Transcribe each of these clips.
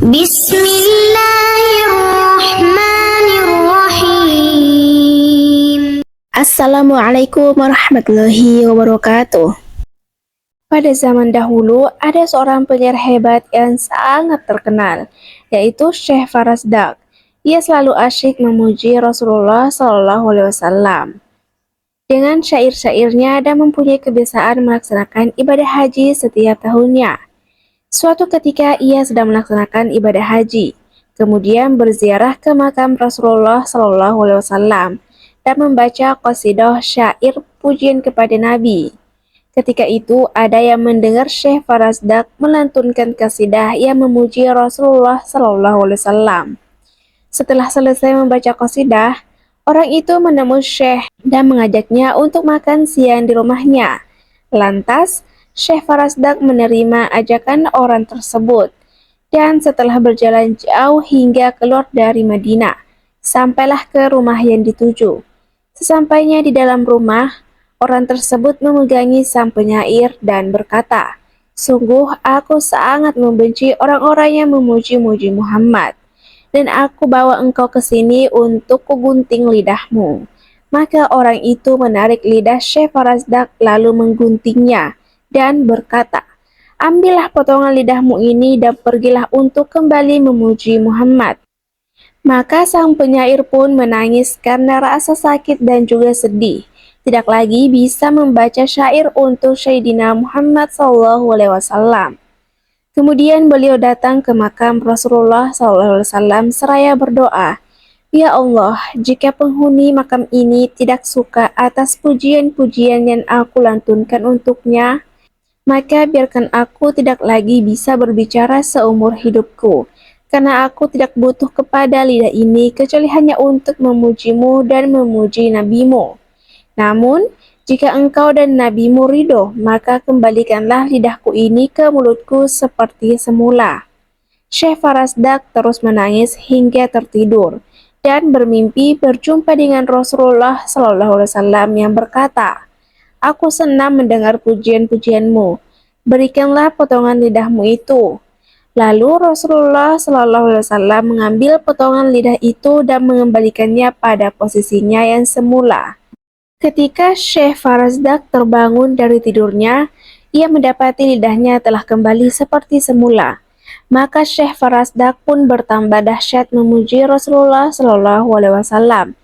Bismillahirrahmanirrahim. Assalamualaikum warahmatullahi wabarakatuh. Pada zaman dahulu, ada seorang penyair hebat yang sangat terkenal, yaitu Syekh Farasdak. Ia selalu asyik memuji Rasulullah SAW dengan syair-syairnya dan mempunyai kebiasaan melaksanakan ibadah haji setiap tahunnya. Suatu ketika ia sedang melaksanakan ibadah haji, kemudian berziarah ke makam Rasulullah SAW dan membaca qasidah syair pujian kepada Nabi. Ketika itu ada yang mendengar Syekh Farasdak melantunkan qasidah yang memuji Rasulullah SAW. Setelah selesai membaca qasidah, orang itu menemui Syekh dan mengajaknya untuk makan siang di rumahnya. Lantas, Syekh Farasdak menerima ajakan orang tersebut, dan setelah berjalan jauh hingga keluar dari Madinah, sampailah ke rumah yang dituju. Sesampainya di dalam rumah, orang tersebut memegangi sang penyair dan berkata, "Sungguh aku sangat membenci orang-orang yang memuji-muji Muhammad, dan aku bawa engkau ke sini untuk kugunting lidahmu." Maka orang itu menarik lidah Syekh Farasdak lalu mengguntingnya dan berkata, "Ambillah potongan lidahmu ini dan pergilah untuk kembali memuji Muhammad." Maka sang penyair pun menangis karena rasa sakit dan juga sedih. Tidak lagi bisa membaca syair untuk Sayyidina Muhammad SAW. Kemudian beliau datang ke makam Rasulullah SAW seraya berdoa, "Ya Allah, jika penghuni makam ini tidak suka atas pujian-pujian yang aku lantunkan untuknya, maka biarkan aku tidak lagi bisa berbicara seumur hidupku, karena aku tidak butuh kepada lidah ini kecuali hanya untuk memujimu dan memuji nabimu. Namun, jika engkau dan nabimu ridho, maka kembalikanlah lidahku ini ke mulutku seperti semula." Syekh Farasdak terus menangis hingga tertidur dan bermimpi berjumpa dengan Rasulullah SAW yang berkata, "Aku senang mendengar pujian-pujianmu. Berikanlah potongan lidahmu itu." Lalu Rasulullah SAW mengambil potongan lidah itu dan mengembalikannya pada posisinya yang semula. Ketika Syekh Farasdak terbangun dari tidurnya, ia mendapati lidahnya telah kembali seperti semula. Maka Syekh Farasdak pun bertambah dahsyat memuji Rasulullah SAW.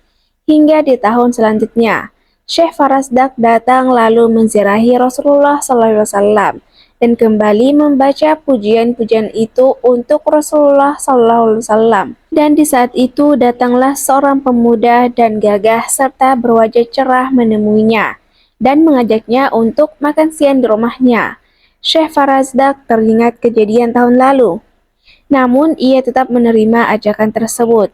Hingga di tahun selanjutnya, Syekh Farasdak datang lalu menziarahi Rasulullah SAW dan kembali membaca pujian-pujian itu untuk Rasulullah SAW. Dan di saat itu datanglah seorang pemuda dan gagah serta berwajah cerah menemuinya dan mengajaknya untuk makan siang di rumahnya. Syekh Farasdak teringat kejadian tahun lalu, namun ia tetap menerima ajakan tersebut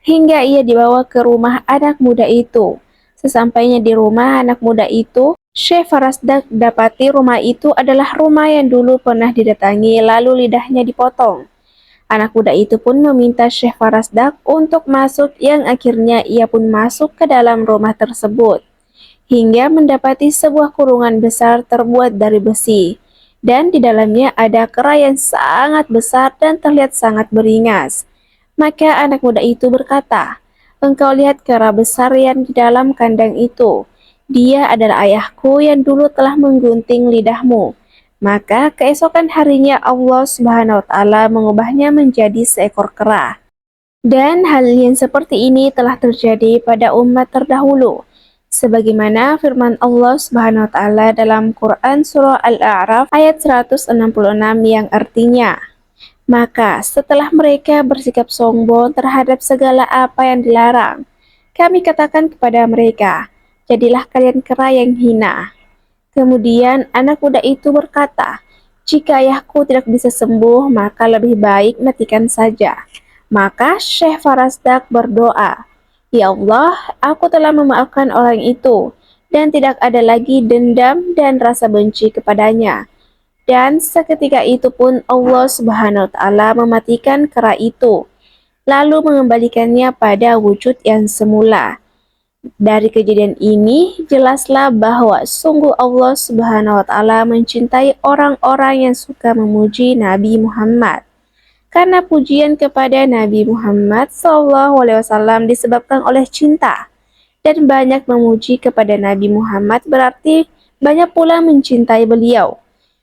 hingga ia dibawa ke rumah anak muda itu. Sesampainya di rumah anak muda itu, Syekh Farasdak dapati rumah itu adalah rumah yang dulu pernah didatangi lalu lidahnya dipotong. Anak muda itu pun meminta Syekh Farasdak untuk masuk yang akhirnya ia pun masuk ke dalam rumah tersebut. Hingga mendapati sebuah kurungan besar terbuat dari besi. Dan di dalamnya ada kera yang sangat besar dan terlihat sangat beringas. Maka anak muda itu berkata, "Engkau lihat kera besar yang di dalam kandang itu. Dia adalah ayahku yang dulu telah menggunting lidahmu." Maka keesokan harinya Allah Subhanahu wa Ta'ala mengubahnya menjadi seekor kera. Dan hal yang seperti ini telah terjadi pada umat terdahulu. Sebagaimana firman Allah Subhanahu wa Ta'ala dalam Quran Surah Al-A'raf ayat 166 yang artinya, "Maka setelah mereka bersikap sombong terhadap segala apa yang dilarang, kami katakan kepada mereka, jadilah kalian kera yang hina." Kemudian anak muda itu berkata, "Jika ayahku tidak bisa sembuh, maka lebih baik matikan saja." Maka Syekh Farasdak berdoa, "Ya Allah, aku telah memaafkan orang itu, dan tidak ada lagi dendam dan rasa benci kepadanya." Dan seketika itu pun Allah Subhanahu wa Ta'ala mematikan kera itu, lalu mengembalikannya pada wujud yang semula. Dari kejadian ini, jelaslah bahwa sungguh Allah Subhanahu wa Ta'ala mencintai orang-orang yang suka memuji Nabi Muhammad. karena pujian kepada Nabi Muhammad SAW disebabkan oleh cinta, dan banyak memuji kepada Nabi Muhammad berarti banyak pula mencintai beliau.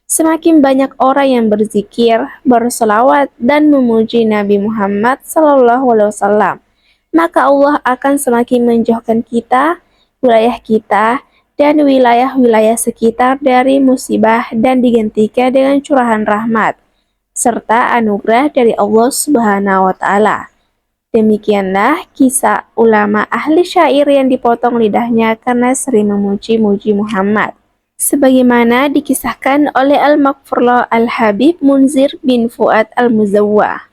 Semakin banyak orang yang berzikir, bersolawat, dan memuji Nabi Muhammad SAW, maka Allah akan semakin menjauhkan kita, wilayah kita, dan wilayah-wilayah sekitar dari musibah dan digantikan dengan curahan rahmat serta anugerah dari Allah Subhanahu wa Ta'ala. Demikianlah kisah ulama ahli syair yang dipotong lidahnya karena sering memuji-muji Muhammad. Sebagaimana dikisahkan oleh Al-Maghfurlah Al-Habib Munzir bin Fuad Al-Muzawwah.